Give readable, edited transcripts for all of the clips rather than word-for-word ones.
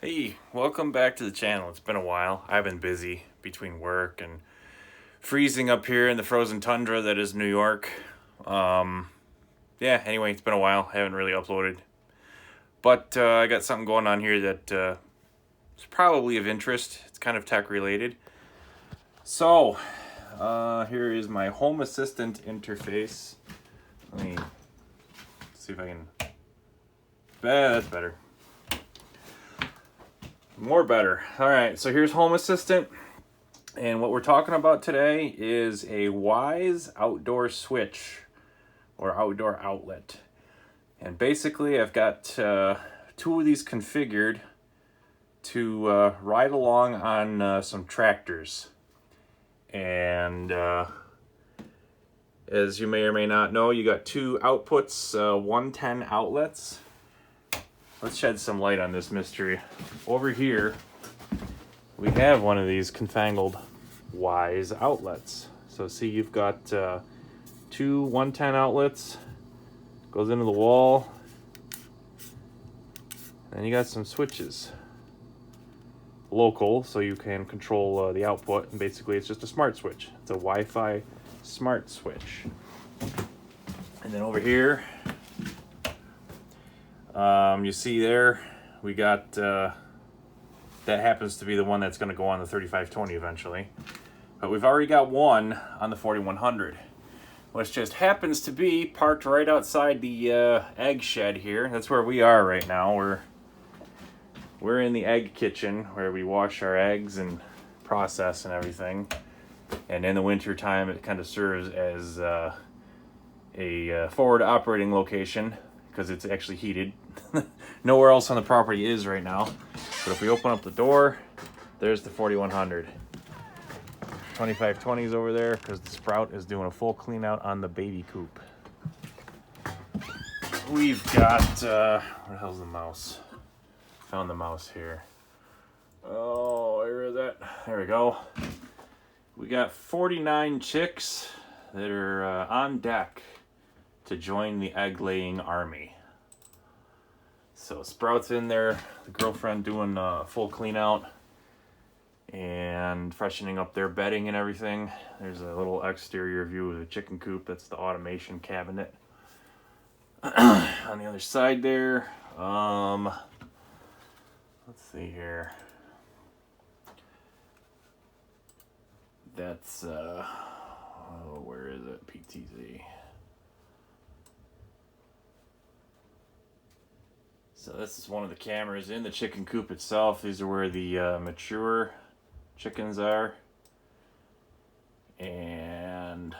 Hey, welcome back to the channel. It's been a while. I've been busy between work and freezing up here in the frozen tundra that is New York. Yeah, anyway, it's been a while. I haven't really uploaded. But I got something going on here that is probably of interest. It's kind of tech related. So, here is my Home Assistant interface. Let me see if I can... That's better. More better. All right, so here's Home Assistant. And what we're talking about today is a Wyze outdoor switch or outdoor outlet. And basically I've got two of these configured to ride along on some tractors. And as you may or may not know, you got two outputs, 110 outlets. Let's shed some light on this mystery. Over here, we have one of these confangled Wyze outlets. So see, you've got two 110 outlets, goes into the wall, and you got some switches. Local, so you can control the output, and basically it's just a smart switch. It's a Wi-Fi smart switch. And then over here, you see there, we got, that happens to be the one that's going to go on the 3520 eventually. But we've already got one on the 4100, which just happens to be parked right outside the egg shed here. That's where we are right now. We're in the egg kitchen where we wash our eggs and process and everything. And in the winter time, it kind of serves as a forward operating location because it's actually heated. Nowhere else on the property is right now. But if we open up the door, there's the 4100. 2520's over there because the Sprout is doing a full clean out on the baby coop. We've got, where the hell's the mouse? Found the mouse here. Oh, where is that? There we go. We got 49 chicks that are on deck to join the egg laying army. So Sprout's in there, the girlfriend doing a full clean out and freshening up their bedding and everything. There's a little exterior view of the chicken coop. That's the automation cabinet. On the other side there, let's see here. That's, where is it? PTZ. So this is one of the cameras in the chicken coop itself. These are where the mature chickens are. And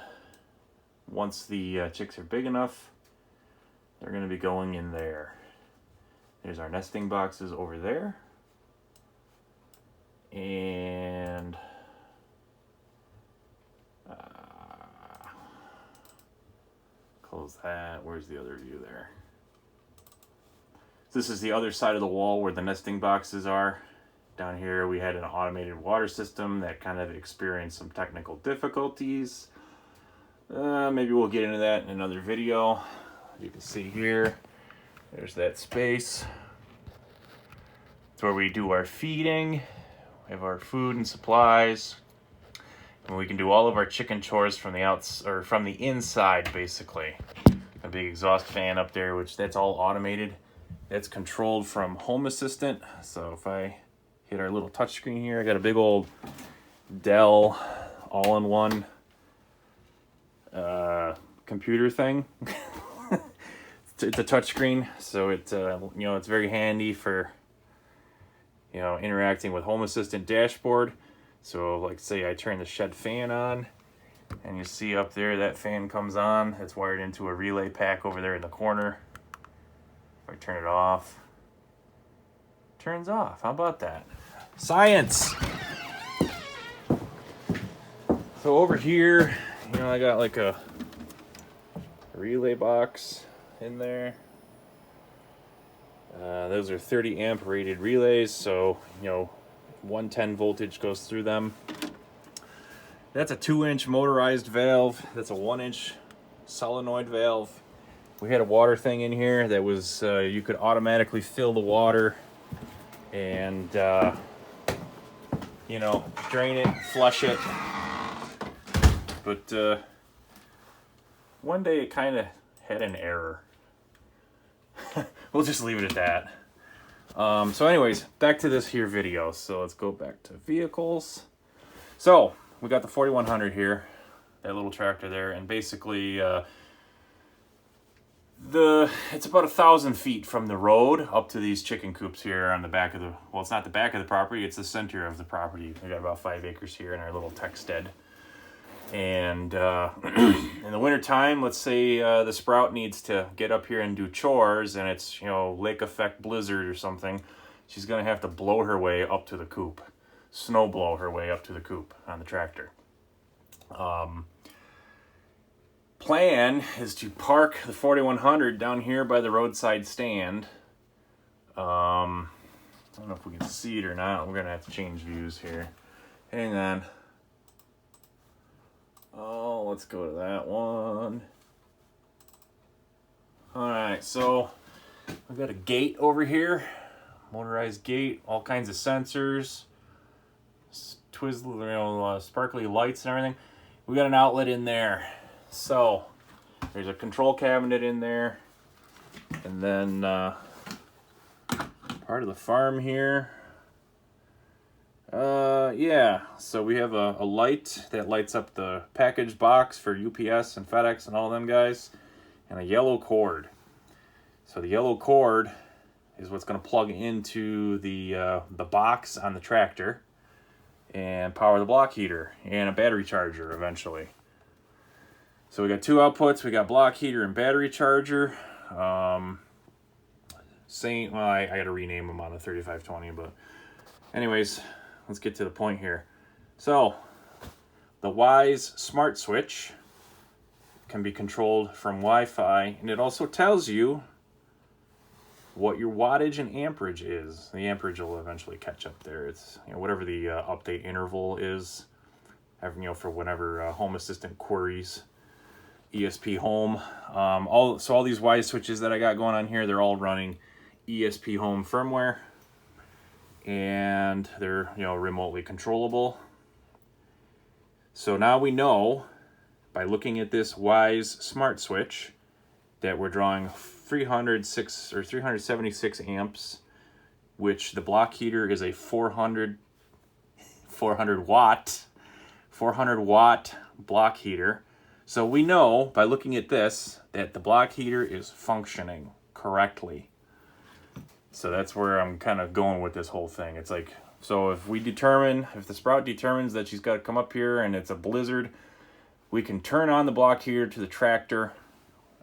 once the chicks are big enough, they're going to be going in there. There's our nesting boxes over there. And close that. Where's the other view there? This is the other side of the wall where the nesting boxes are. Down here we had an automated water system that kind of experienced some technical difficulties. Maybe we'll get into that in another video. You can see here, there's that space. It's where we do our feeding. We have our food and supplies. And we can do all of our chicken chores from the outside, or from the inside basically. A big exhaust fan up there, which that's all automated. It's controlled from Home Assistant. So if I hit our little touchscreen here, I got a big old Dell all-in-one computer thing. It's a touchscreen, so it it's very handy for interacting with Home Assistant dashboard. So like say I turn the shed fan on, and you see up there that fan comes on. It's wired into a relay pack over there in the corner. If I turn it off, it turns off. How about that? Science! So over here, I got like a relay box in there. Those are 30 amp rated relays, so 110 voltage goes through them. That's a 2-inch motorized valve. That's a 1-inch solenoid valve. We had a water thing in here that was you could automatically fill the water and you know, drain it, flush it. But one day it kind of had an error. We'll just leave it at that. So anyways, back to this here video. So let's go back to vehicles. So we got the 4100 here, that little tractor there, and basically it's about 1,000 feet from the road up to these chicken coops here on the back of the, well, it's not the back of the property, it's the center of the property. We got about 5 acres here in our little tech stead. And in the winter time, let's say the sprout needs to get up here and do chores, and it's, you know, lake effect blizzard or something, she's gonna have to blow her way up to the coop, snow blow her way up to the coop on the tractor. Plan is to park the 4100 down here by the roadside stand. I don't know if we can see it or not. We're gonna have to change views here. Hang on. Oh, let's go to that one. All right, so we've got a gate over here, motorized gate, all kinds of sensors, twizzle, you know, sparkly lights and everything. We got an outlet in there. So there's a control cabinet in there, and then part of the farm here. Yeah, so we have a light that lights up the package box for UPS and FedEx and all them guys, and a yellow cord. So the yellow cord is what's going to plug into the box on the tractor and power the block heater and a battery charger eventually. So we got 2 outputs. We got block heater and battery charger. Well, I got to rename them on the 3520, but anyways, let's get to the point here. So the Wyze smart switch can be controlled from Wi-Fi, and it also tells you what your wattage and amperage is. The amperage will eventually catch up there. It's, you know, whatever the update interval is, you know, for whenever Home Assistant queries ESP Home. All these Wyze switches that I got going on here, they're all running ESP Home firmware, and they're, you know, remotely controllable. So now we know by looking at this Wyze smart switch that we're drawing 376 amps, which the block heater is a 400 watt block heater. So we know by looking at this that the block heater is functioning correctly. So that's where I'm kind of going with this whole thing. It's like, so if the sprout determines that she's got to come up here and it's a blizzard, we can turn on the block heater to the tractor.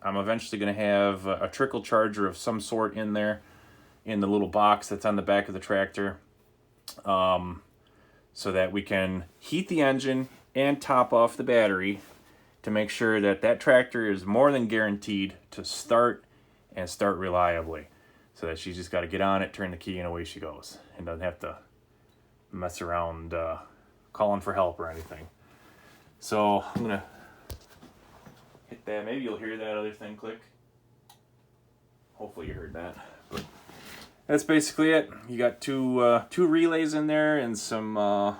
I'm eventually going to have a trickle charger of some sort in there, in the little box that's on the back of the tractor, so that we can heat the engine and top off the battery to make sure that that tractor is more than guaranteed to start, and start reliably. So that she's just got to get on it, turn the key, and away she goes, and doesn't have to mess around calling for help or anything. So I'm gonna hit that. Maybe you'll hear that other thing click. Hopefully you heard that. But that's basically it. You got two relays in there and some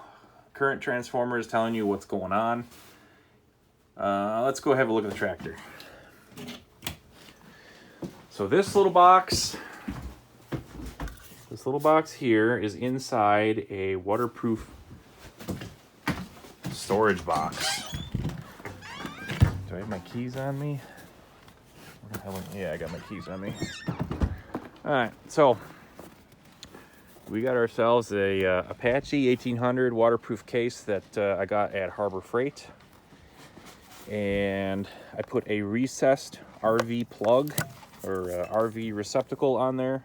current transformers telling you what's going on. Let's go have a look at the tractor. So this little box here is inside a waterproof storage box. Do I have my keys on me? Yeah, I got my keys on me. All right, so we got ourselves a Apache 1800 waterproof case that I got at Harbor Freight, and I put a recessed RV plug or RV receptacle on there,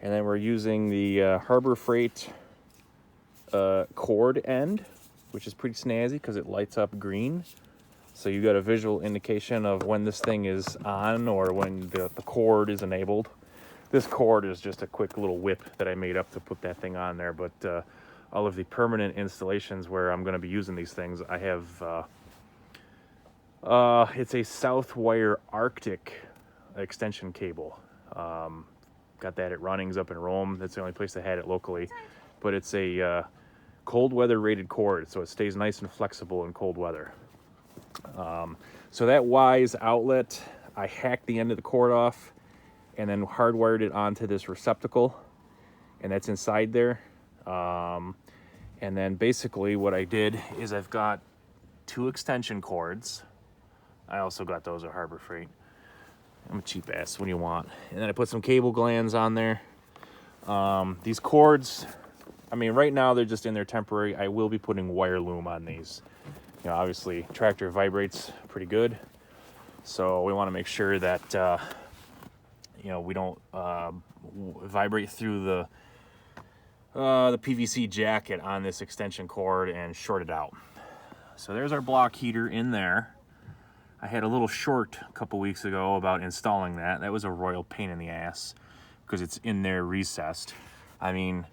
and then we're using the Harbor Freight cord end, which is pretty snazzy because it lights up green. So you got a visual indication of when this thing is on or when the cord is enabled. This cord is just a quick little whip that I made up to put that thing on there, but all of the permanent installations where I'm going to be using these things, I have, it's a Southwire Arctic extension cable. got that at Runnings up in Rome. That's the only place that had it locally. But it's a cold weather rated cord, so it stays nice and flexible in cold weather. So that Wyze outlet, I hacked the end of the cord off and then hardwired it onto this receptacle, and that's inside there. And then basically what I did is I've got 2 extension cords. I also got those at Harbor Freight. I'm a cheap ass. What do you want? And then I put some cable glands on there. These cords, I mean, right now they're just in there temporary. I will be putting wire loom on these. You know, obviously tractor vibrates pretty good, so we want to make sure that you know, we don't vibrate through the PVC jacket on this extension cord and short it out. So there's our block heater in there. I had a little short a couple weeks ago about installing that. That was a royal pain in the ass because it's in there recessed. I mean,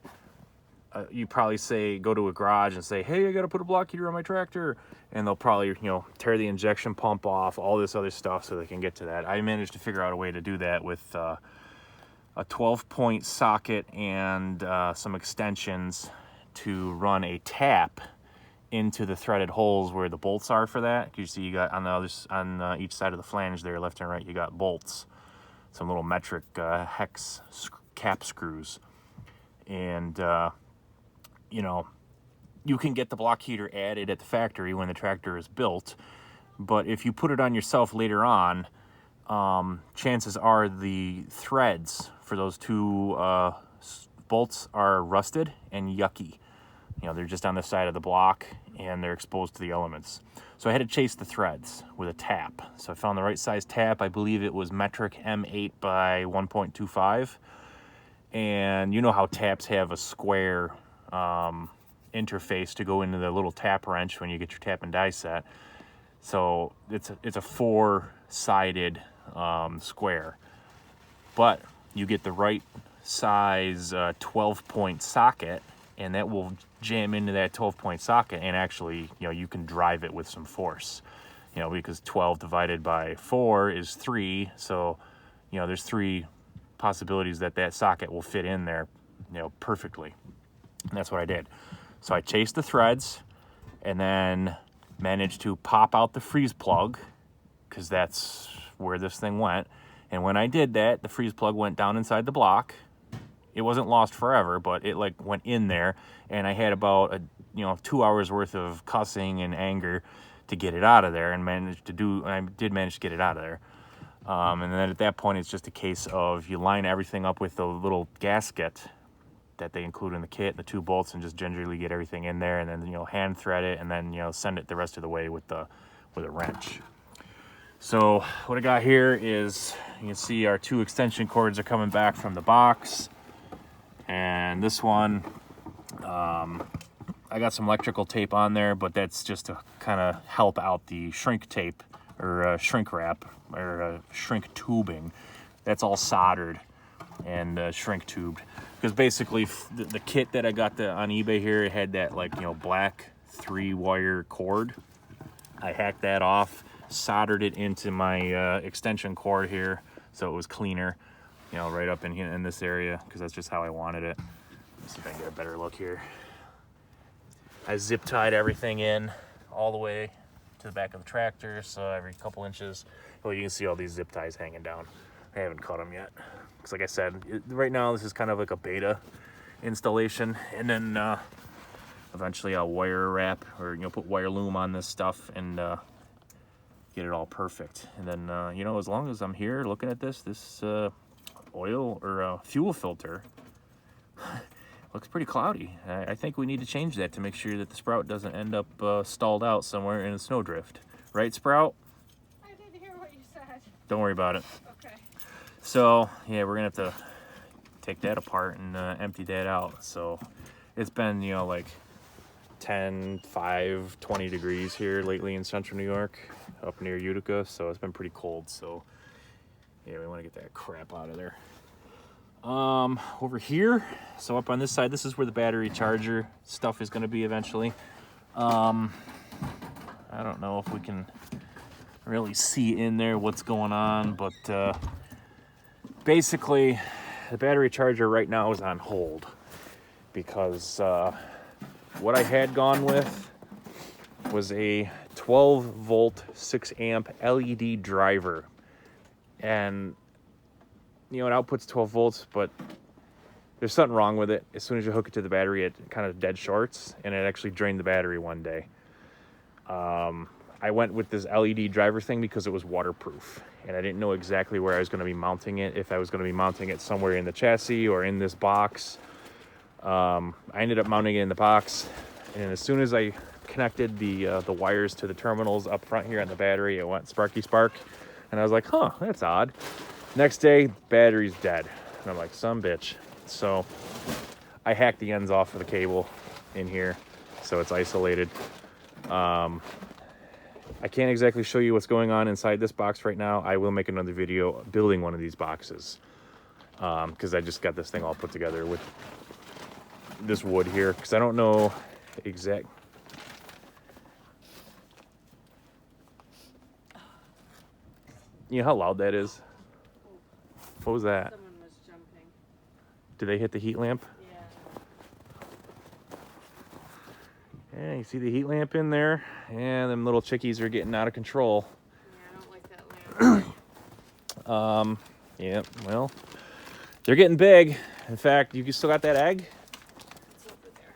you probably say, go to a garage and say, hey, I got to put a block heater on my tractor. And they'll probably, you know, tear the injection pump off, all this other stuff so they can get to that. I managed to figure out a way to do that with a 12-point socket and some extensions to run a tap into the threaded holes where the bolts are for that. You see, you got on each side of the flange there, left and right, you got bolts, some little metric hex cap screws, and you know, you can get the block heater added at the factory when the tractor is built, but if you put it on yourself later on, chances are the threads for those 2 bolts are rusted and yucky. You know, they're just on the side of the block and they're exposed to the elements. So I had to chase the threads with a tap. So I found the right size tap. I believe it was metric M8 by 1.25. And you know how taps have a square interface to go into the little tap wrench when you get your tap and die set. So it's a 4-sided square, but you get the right size 12-point socket, and that will jam into that 12-point socket, and actually, you know, you can drive it with some force, you know, because 12 divided by 4 is 3. So, you know, there's 3 possibilities that socket will fit in there, you know, perfectly. And that's what I did. So I chased the threads and then managed to pop out the freeze plug, because that's where this thing went. And when I did that, the freeze plug went down inside the block. It wasn't lost forever, but it like went in there, and I had about 2 hours worth of cussing and anger to get it out of there, and I did manage to get it out of there. And then at that point, it's just a case of you line everything up with the little gasket that they include in the kit, the 2 bolts, and just gingerly get everything in there, and then, you know, hand thread it, and then, you know, send it the rest of the way with a wrench. So what I got here is, you can see our 2 extension cords are coming back from the box, and this one, I got some electrical tape on there, but that's just to kind of help out the shrink tape, or shrink wrap, or shrink tubing. That's all soldered and shrink tubed, because basically the kit that I got on eBay here, it had that, like, you know, black 3-wire cord. I hacked that off, soldered it into my extension cord here so it was cleaner, you know, right up in here in this area, because that's just how I wanted it. Let's see if I can get a better look here. I zip tied everything in all the way to the back of the tractor, so every couple inches, well, you can see all these zip ties hanging down. I haven't cut them yet, because like I said, right now this is kind of like a beta installation, and then eventually I'll wire wrap, or, you know, put wire loom on this stuff and get it all perfect. And then you know, as long as I'm here looking at this oil or fuel filter looks pretty cloudy. I think we need to change that to make sure that the sprout doesn't end up stalled out somewhere in a snowdrift. Right, Sprout? I didn't hear what you said. Don't worry about it. Okay. So, yeah, we're going to have to take that apart and empty that out. So, it's been, you know, like 10, 5, 20 degrees here lately in central New York, up near Utica. So, it's been pretty cold. So, yeah, we want to get that crap out of there. Over here, so up on this side, this is where the battery charger stuff is going to be eventually. I don't know if we can really see in there what's going on, but basically the battery charger right now is on hold because what I had gone with was a 12 volt 6 amp LED driver, and you know, it outputs 12 volts, but there's something wrong with it. As soon as you hook it to the battery, it kind of dead shorts, and it actually drained the battery one day. I went with this LED driver thing because it was waterproof, and I didn't know exactly where I was going to be mounting it, if I was going to be mounting it somewhere in the chassis or in this box. I ended up mounting it in the box, and as soon as I connected the wires to the terminals up front here on the battery, it went sparky spark, and I was like, huh, that's odd. Next day, battery's dead, and I'm like, some bitch. So I hacked the ends off of the cable in here, so it's isolated. I can't exactly show you what's going on inside this box right now. I will make another video building one of these boxes, because I just got this thing all put together with this wood here, because I don't know exact. You know how loud that is? What was that? Someone was jumping. Did they hit the heat lamp? Yeah. Yeah, you see the heat lamp in there? And them little chickies are getting out of control. Yeah, I don't like that lamp. Yeah, well, they're getting big. In fact, you still got that egg? It's over there.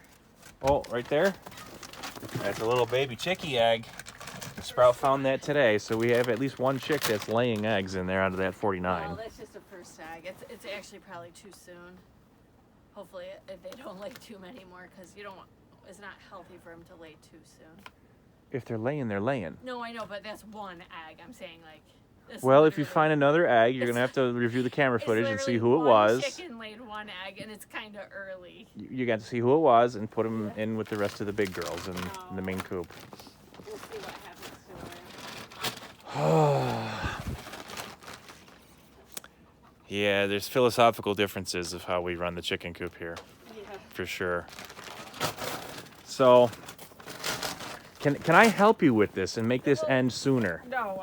Oh, right there? That's a little baby chickie egg. Sprout found that today, so we have at least one chick that's laying eggs in there out of that 49. Well, that's just a first egg. It's actually probably too soon. Hopefully they don't lay too many more, because you don't want, it's not healthy for them to lay too soon. If they're laying, they're laying. No, I know, but that's one egg. I'm saying, like, this Well, if you literally- find another egg, you're going to have to review the camera it's footage and see literally who it one was. chicken laid one egg, and it's kind of early. You got to see who it was and put them in with the rest of the big girls in the main coop. We'll see what happens to her. Yeah, there's philosophical differences of how we run the chicken coop here, Yeah. for sure. So, can I help you with this and make this end sooner? No,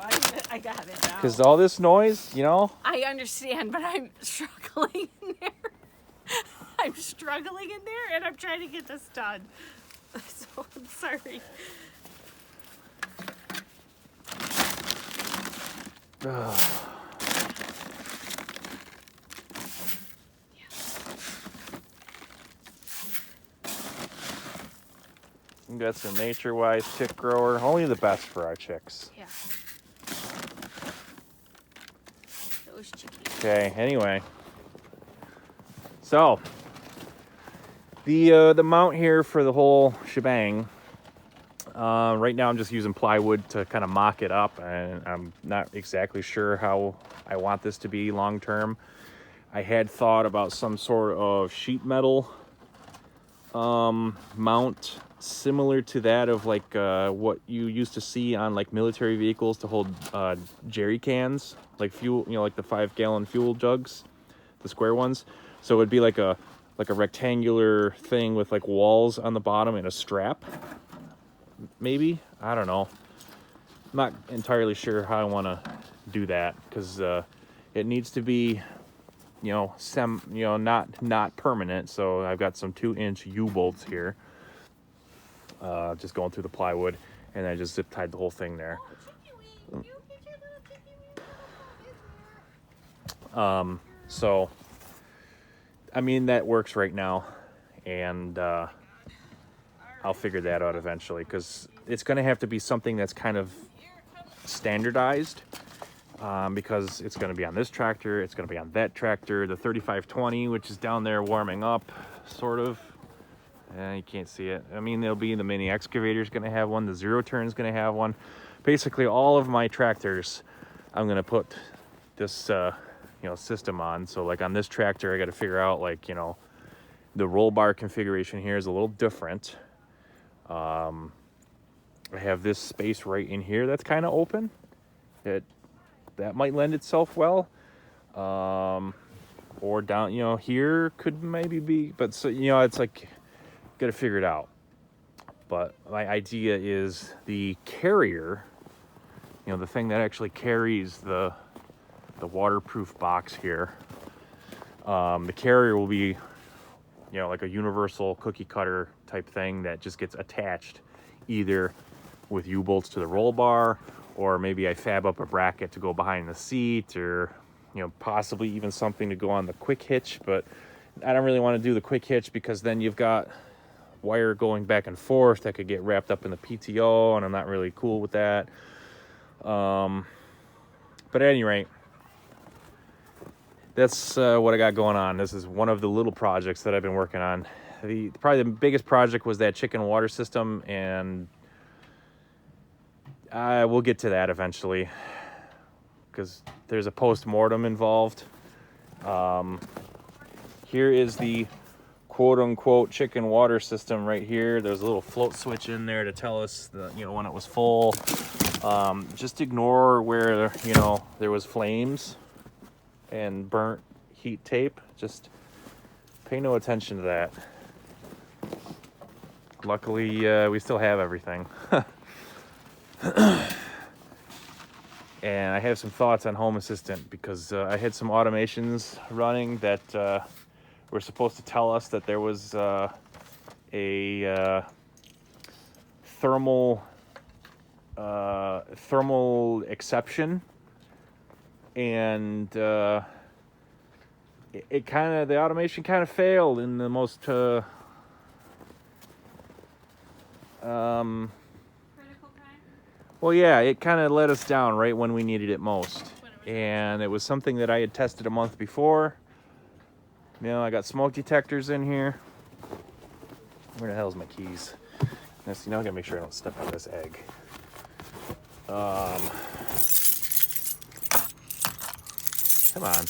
I got it now. Because all this noise, you know? I understand, but I'm struggling in there. I'm struggling in there, and I'm trying to get this done. So I'm sorry. We got some Nature Wyze chick grower, only the best for our chicks. Yeah. Those chickies. Okay, anyway. So, the mount here for the whole shebang, right now I'm just using plywood to kind of mock it up, and I'm not exactly sure how I want this to be long term. I had thought about some sort of sheet metal mount similar to that of like what you used to see on like military vehicles to hold jerry cans, like fuel, you know, like the 5-gallon fuel jugs, the square ones. So it would be like a rectangular thing with like walls on the bottom and a strap, maybe. I don't know. I'm not entirely sure how I want to do that, because it needs to be, you know, not permanent. So I've got some 2-inch U-bolts here, just going through the plywood, and I just zip tied the whole thing there. So I mean, that works right now, and I'll figure that out eventually, because it's going to have to be something that's kind of standardized, because it's going to be on this tractor, it's going to be on that tractor, the 3520, which is down there warming up, sort of. You can't see it. I mean, there'll be the mini excavator is going to have one, the zero turn is going to have one. Basically, all of my tractors, I'm going to put this system on. So like on this tractor, I got to figure out, like, you know, the roll bar configuration here is a little different. I have this space right in here that's kind of open. That might lend itself well. Or down, you know, here could maybe be, but so, you know, it's like, got to figure it out. But my idea is the carrier, you know, the thing that actually carries the waterproof box here. The carrier will be, like a universal cookie cutter type thing that just gets attached either with U-bolts to the roll bar, or maybe I fab up a bracket to go behind the seat, or possibly even something to go on the quick hitch. But I don't really want to do the quick hitch because then you've got wire going back and forth that could get wrapped up in the PTO, and I'm not really cool with that. But at any rate, that's what I got going on. This is one of the little projects that I've been working on. Probably the biggest project was that chicken water system, and we'll get to that eventually because there's a post-mortem involved. Here is the quote-unquote chicken water system right here. There's a little float switch in there to tell us when it was full. Just ignore where there was flames and burnt heat tape. Just pay no attention to that. Luckily, we still have everything. And I have some thoughts on Home Assistant because I had some automations running that were supposed to tell us that there was a thermal exception, and the automation kind of failed in the most Critical time? well, yeah, it kind of let us down right when we needed it most. And it was something that I had tested a month before. I got smoke detectors in here. Where the hell is my keys? Now, see, now I gotta make sure I don't step on this egg. Come on.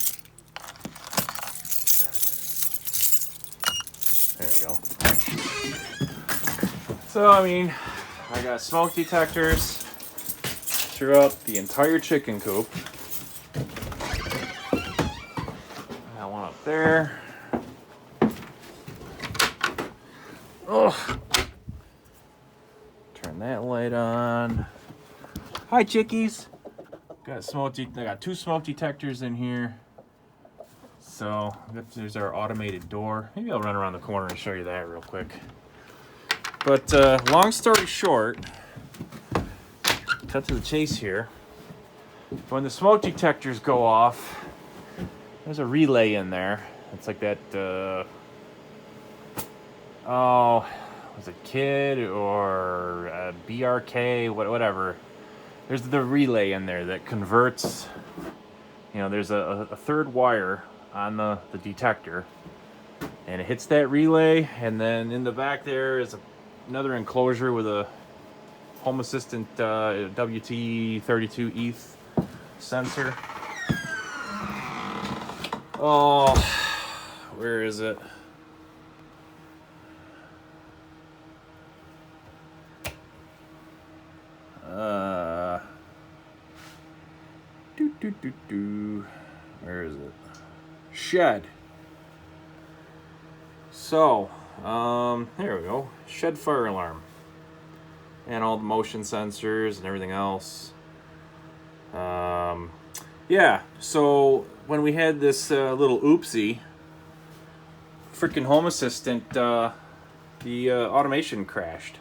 There we go. So, I got smoke detectors throughout the entire chicken coop. Got one up there. Oh, turn that light on. Hi, chickies. I got 2 smoke detectors in here. So there's our automated door. Maybe I'll run around the corner and show you that real quick. But long story short, cut to the chase here. When the smoke detectors go off, there's a relay in there. It's like that, was it KID or BRK, whatever. There's the relay in there that converts, there's a third wire on the detector, and it hits that relay, and then in the back there is another enclosure with a Home Assistant WT32 ETH sensor. Oh, where is it? Where is it? Shed. So, there we go. Shed fire alarm. And all the motion sensors and everything else. Yeah, so when we had this little oopsie, freaking Home Assistant, the automation crashed.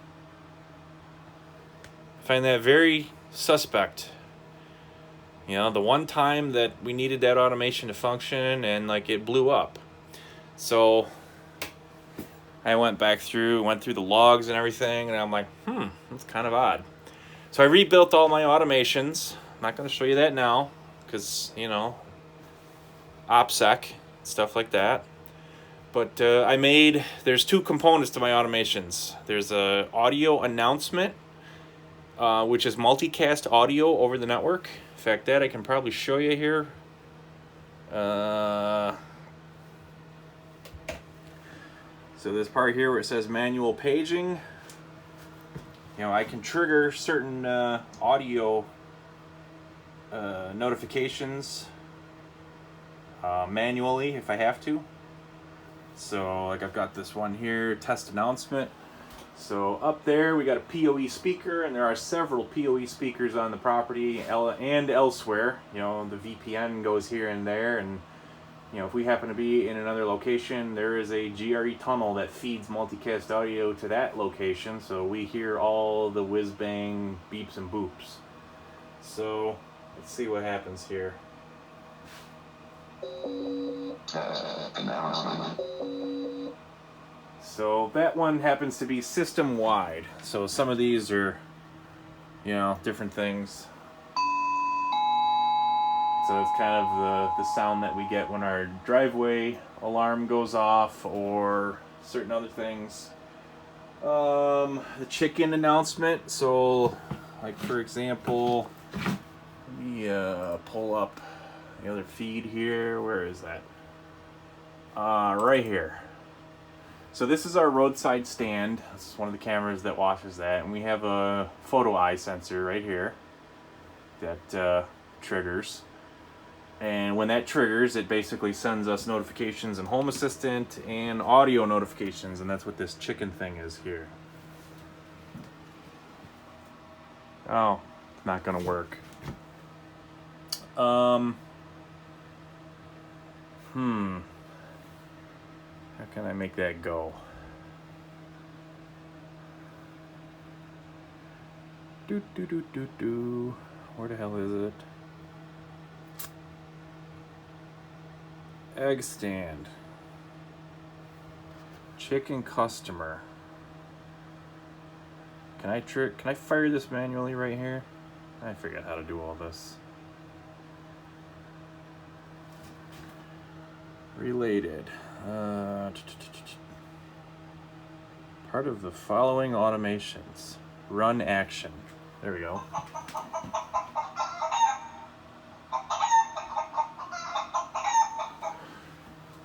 I find that very suspect. The one time that we needed that automation to function, and it blew up. So I went through the logs and everything, and I'm like, that's kind of odd. So I rebuilt all my automations. I'm not going to show you that now, because, OPSEC, stuff like that. But there's 2 components to my automations. There's a audio announcement, which is multicast audio over the network. In fact, that I can probably show you here. So this part here where it says manual paging, I can trigger certain audio notifications manually if I have to. So I've got this one here, test announcement. So up there we got a PoE speaker, and there are several PoE speakers on the property and elsewhere. The VPN goes here and there, and you know, if we happen to be in another location, there is a GRE tunnel that feeds multicast audio to that location, so we hear all the whiz bang beeps and boops. So let's see what happens here. So that one happens to be system wide. So some of these are, you know, different things. So it's kind of the sound that we get when our driveway alarm goes off or certain other things. The chicken announcement. So, like for example, let me pull up the other feed here. Where is that? Right here. So this is our roadside stand. This is one of the cameras that watches that, and we have a photo eye sensor right here that triggers. And when that triggers, it basically sends us notifications in Home Assistant and audio notifications, and that's what this chicken thing is here. Oh, it's not gonna work. How can I make that go? Where the hell is it? Egg stand. Chicken customer. Can I fire this manually right here? I forget how to do all this. Related. Part of the following automations. Run action. There we go.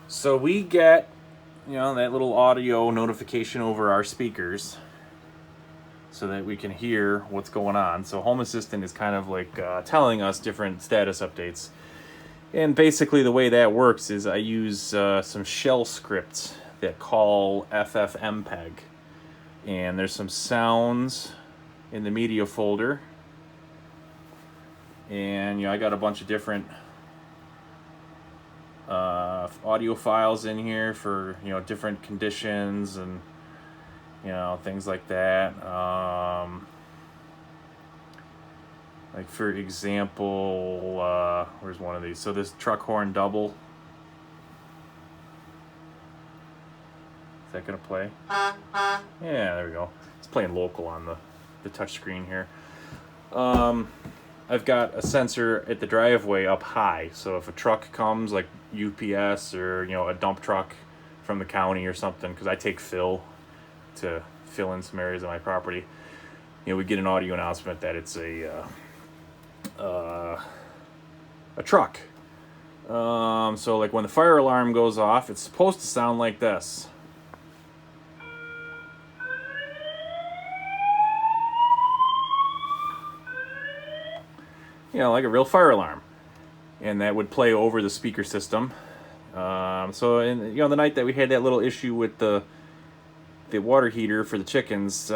So we get, you know, that little audio notification over our speakers so that we can hear what's going on. So Home Assistant is kind of like telling us different status updates. And basically the way that works is I use some shell scripts that call FFmpeg. And there's some sounds in the media folder. And, you know, I got a bunch of different audio files in here for, you know, different conditions and, you know, things like that. Like for example, where's one of these? So this truck horn double. Is that gonna play? Yeah, there we go. It's playing local on the touch screen here. I've got a sensor at the driveway up high, so if a truck comes, like UPS or, you know, a dump truck from the county or something, because I take fill to fill in some areas of my property, you know, we get an audio announcement that it's a truck. So like when the fire alarm goes off, it's supposed to sound like this. You know, like a real fire alarm. And that would play over the speaker system. So, in, you know, the night that we had that little issue with the water heater for the chickens,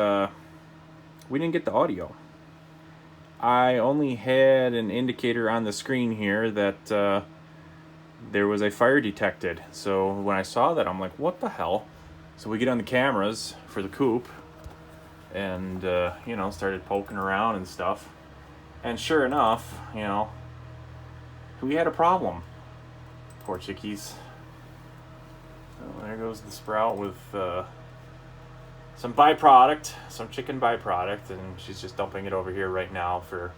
we didn't get the audio. I only had an indicator on the screen here that there was a fire detected. So when I saw that, I'm like, what the hell? So we get on the cameras for the coop and, you know, started poking around and stuff. And sure enough, you know, we had a problem. Poor chickies. Oh, there goes the sprout with some byproduct, some chicken byproduct, and she's just dumping it over here right now for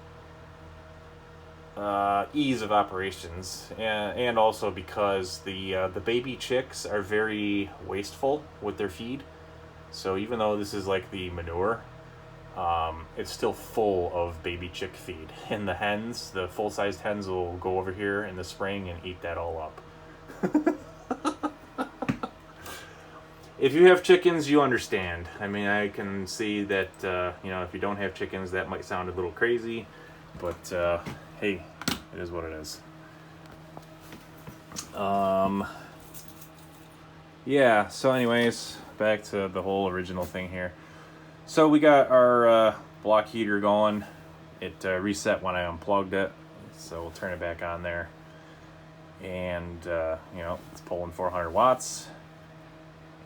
ease of operations, and also because the baby chicks are very wasteful with their feed. So even though this is like the manure, it's still full of baby chick feed. And the hens, the full-sized hens, will go over here in the spring and eat that all up. If you have chickens, you understand. I mean, I can see that, you know, if you don't have chickens, that might sound a little crazy. But, hey, it is what it is. Yeah, so anyways, back to the whole original thing here. So we got our block heater going. It reset when I unplugged it, so we'll turn it back on there. and you know, it's pulling 400 watts,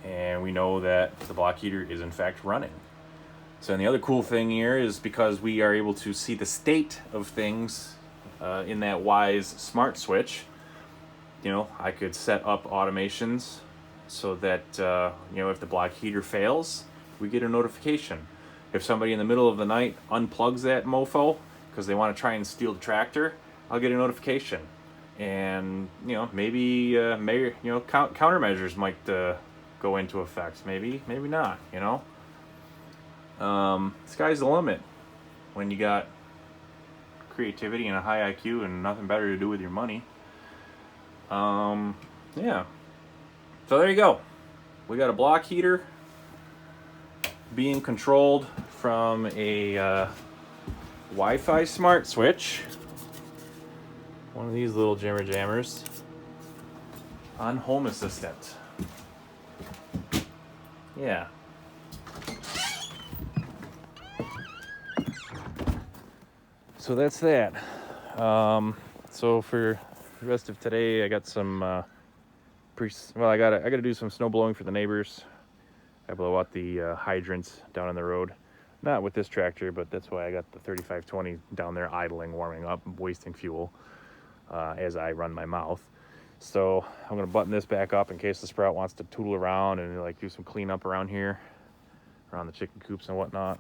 and we know that the block heater is in fact running. So, and the other cool thing here is because we are able to see the state of things in that Wyze smart switch, you know, I could set up automations so that, you know, if the block heater fails, we get a notification. If somebody in the middle of the night unplugs that mofo because they want to try and steal the tractor, I'll get a notification. And, you know, maybe, countermeasures might go into effect. Maybe not, you know. Sky's the limit when you got creativity and a high IQ and nothing better to do with your money. Yeah. So there you go. We got a block heater being controlled from a Wi-Fi smart switch. One of these little jammer jammers on Home Assistant. Yeah. So that's that. So for the rest of today, I got some I gotta do some snow blowing for the neighbors. I blow out the hydrants down on the road. Not with this tractor, but that's why I got the 3520 down there idling, warming up, wasting fuel as I run my mouth. So I'm gonna button this back up in case the Sprout wants to tootle around and like do some cleanup around here, around the chicken coops and whatnot.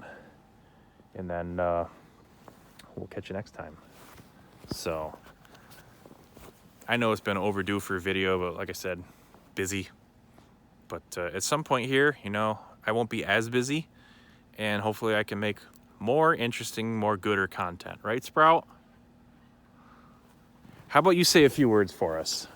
And then we'll catch you next time. So I know it's been overdue for a video, but like I said, busy. But at some point here, you know, I won't be as busy, and hopefully I can make more interesting, more gooder content. Right, Sprout? How about you say a few words for us?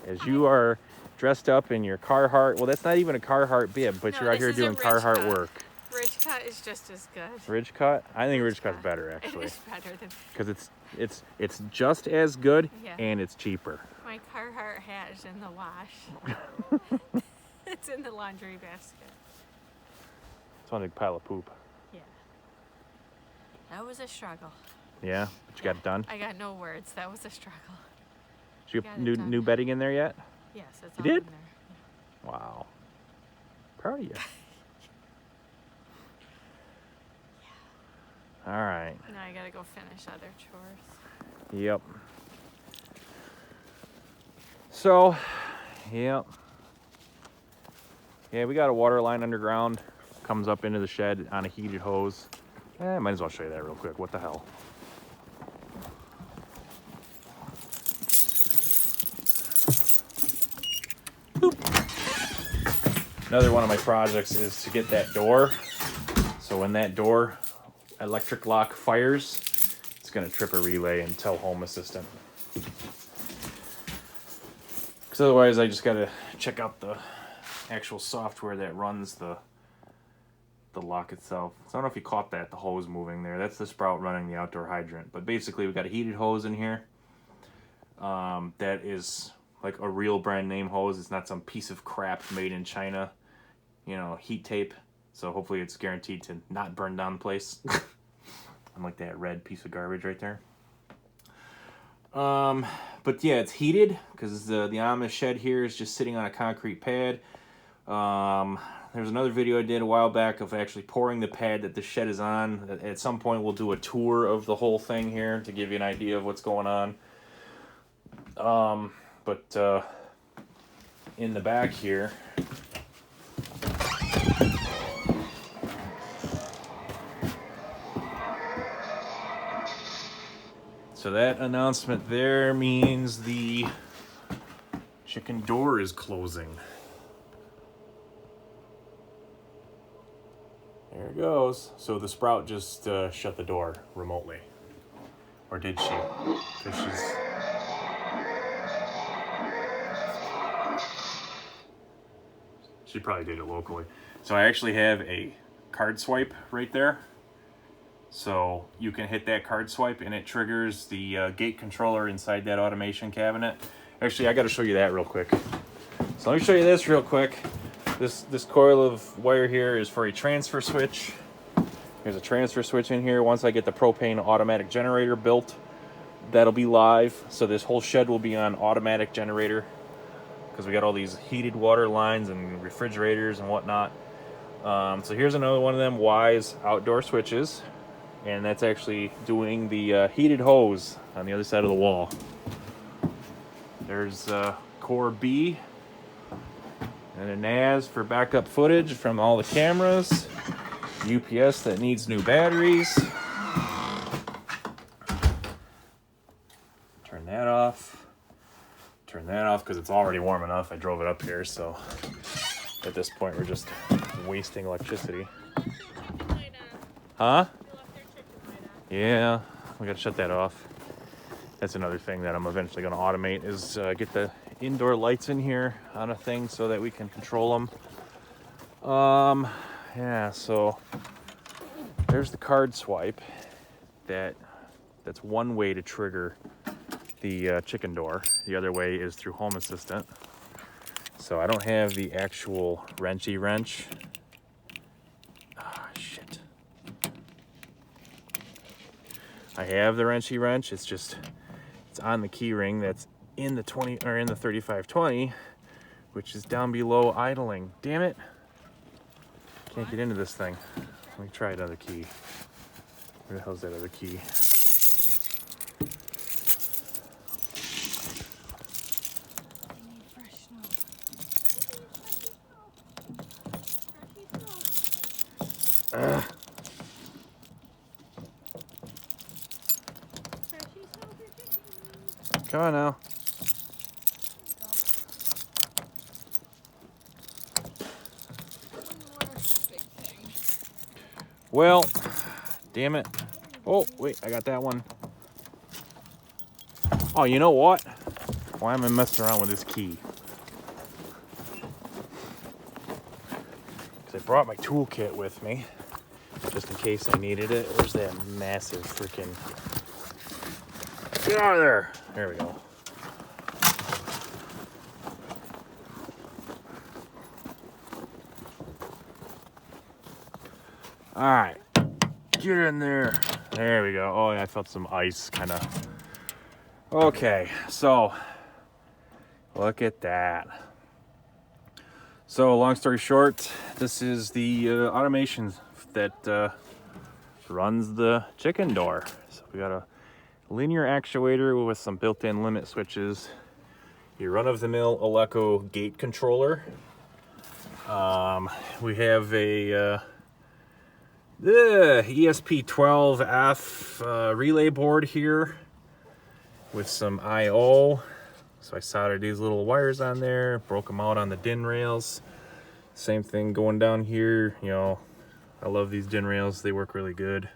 As you are dressed up in your Carhartt, well, that's not even a Carhartt bib, but you're out here doing Carhartt work. Ridgecut is just as good. Ridgecut? I think Ridgecut's better, actually. It is better than... Because it's just as good, yeah. And it's cheaper. My Carhartt hat is in the wash. It's in the laundry basket. It's one big pile of poop. Yeah. That was a struggle. Yeah? But you got it done? I got no words. That was a struggle. Did you get new bedding in there yet? Yes, it's you all did? in there. Wow. Proud of you. All right. Now I gotta go finish other chores. Yep. So, yep. Yeah, we got a water line underground. Comes up into the shed on a heated hose. Might as well show you that real quick. What the hell? Boop. Another one of my projects is to get that door. So when that door electric lock fires, it's going to trip a relay and tell Home Assistant. Because otherwise I just got to check out the actual software that runs the lock itself. So I don't know if you caught that, the hose moving there. That's the Sprout running the outdoor hydrant. But basically we've got a heated hose in here. That is like a real brand name hose. It's not some piece of crap made in China. You know, heat tape. So hopefully it's guaranteed to not burn down the place. Unlike that red piece of garbage right there. But yeah, it's heated because the Amish shed here is just sitting on a concrete pad. There's another video I did a while back of actually pouring the pad that the shed is on. At some point we'll do a tour of the whole thing here to give you an idea of what's going on. But in the back here, so that announcement there means the chicken door is closing. There it goes. So the Sprout just shut the door remotely. Or did she? Because she probably did it locally. So I actually have a card swipe right there. So you can hit that card swipe and it triggers the gate controller inside that automation cabinet. Actually, I got to show you that real quick. So let me show you this real quick. This coil of wire here is for a transfer switch. There's a transfer switch in here. Once I get the propane automatic generator built, that'll be live. So this whole shed will be on automatic generator because we got all these heated water lines and refrigerators and whatnot. So here's another one of them Wyze outdoor switches, and that's actually doing the heated hose on the other side of the wall. There's core B and a NAS for backup footage from all the cameras. UPS that needs new batteries. Turn that off. Turn that off because it's already warm enough. I drove it up here, so at this point we're just wasting electricity. Huh? Yeah, we gotta shut that off. That's another thing that I'm eventually gonna automate is get the indoor lights in here on a thing so that we can control them. Yeah, so there's the card swipe. That's one way to trigger the chicken door. The other way is through Home Assistant. So I don't have the actual wrenchy wrench. Ah, shit. I have the wrenchy wrench. It's on the key ring that's in the 3520, which is down below idling. Damn it. Can't get into this thing. Let me try another key. Where the hell's that other key? Come on now. Well, damn it. Oh, wait, I got that one. Oh, you know what? Why am I messing around with this key? Because I brought my toolkit with me, just in case I needed it. Where's that massive freaking... Get out of there! There we go. All right, get in there. There we go. Oh, yeah, I felt some ice kind of. Okay, so look at that. So long story short, this is the automation that runs the chicken door. So we got a linear actuator with some built-in limit switches. Your run-of-the-mill Eleco gate controller. We have a the ESP12F relay board here with some I/O. So I soldered these little wires on there, broke them out on the DIN rails. Same thing going down here. You know, I love these DIN rails. They work really good.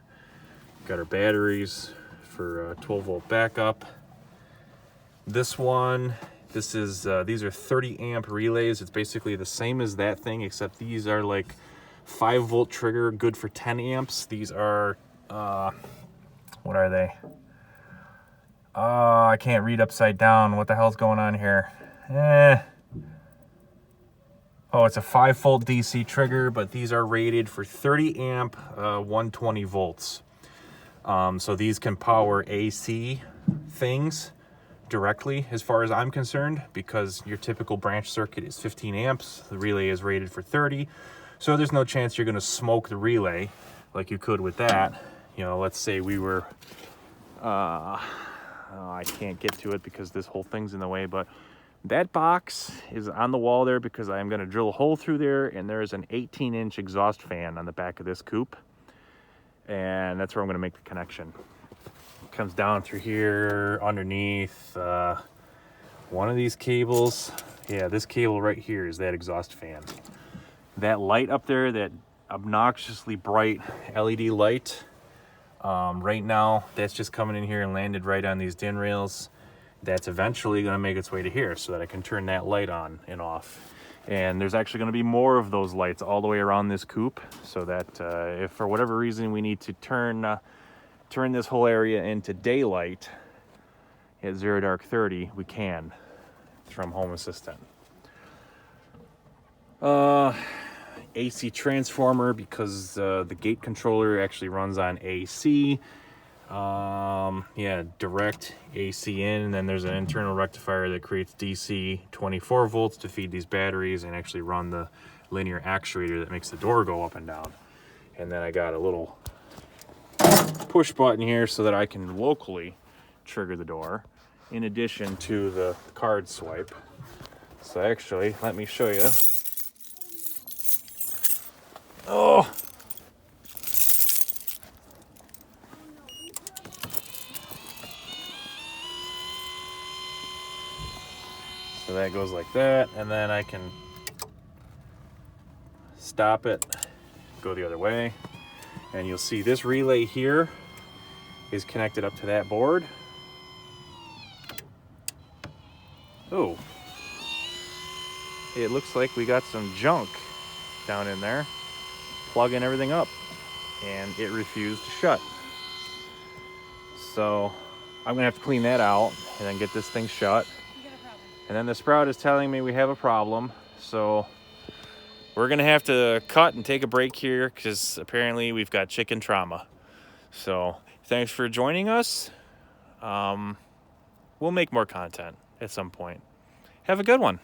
Got our batteries for 12-volt backup. These are 30 amp relays. It's basically the same as that thing, except these are like 5-volt trigger, good for 10 amps. These are, what are they? I can't read upside down. What the hell's going on here? Oh, it's a 5-volt DC trigger, but these are rated for 30 amp, 120 volts. So these can power AC things directly, as far as I'm concerned, because your typical branch circuit is 15 amps. The relay is rated for 30. So there's no chance you're going to smoke the relay like you could with that. You know, let's say we were, I can't get to it because this whole thing's in the way, but that box is on the wall there because I'm going to drill a hole through there, and there's an 18-inch exhaust fan on the back of this coop. And that's where I'm going to make the connection. It comes down through here, underneath one of these cables. Yeah, this cable right here is that exhaust fan. That light up there, that obnoxiously bright LED light, right now, that's just coming in here and landed right on these DIN rails. That's eventually going to make its way to here so that I can turn that light on and off. And there's actually going to be more of those lights all the way around this coop, so that if for whatever reason we need to turn this whole area into daylight at 0 dark 30, we can from Home Assistant. AC transformer, because the gate controller actually runs on AC. Yeah, direct AC in, and then there's an internal rectifier that creates DC 24 volts to feed these batteries and actually run the linear actuator that makes the door go up and down. And then I got a little push button here so that I can locally trigger the door in addition to the card swipe. So actually, let me show you. Oh! So that goes like that, and then I can stop it, go the other way, and you'll see this relay here is connected up to that board. Oh, it looks like we got some junk down in there, plugging everything up, and it refused to shut. So I'm gonna have to clean that out and then get this thing shut. And then the sprout is telling me we have a problem, so we're gonna have to cut and take a break here because apparently we've got chicken trauma. So thanks for joining us. We'll make more content at some point. Have a good one.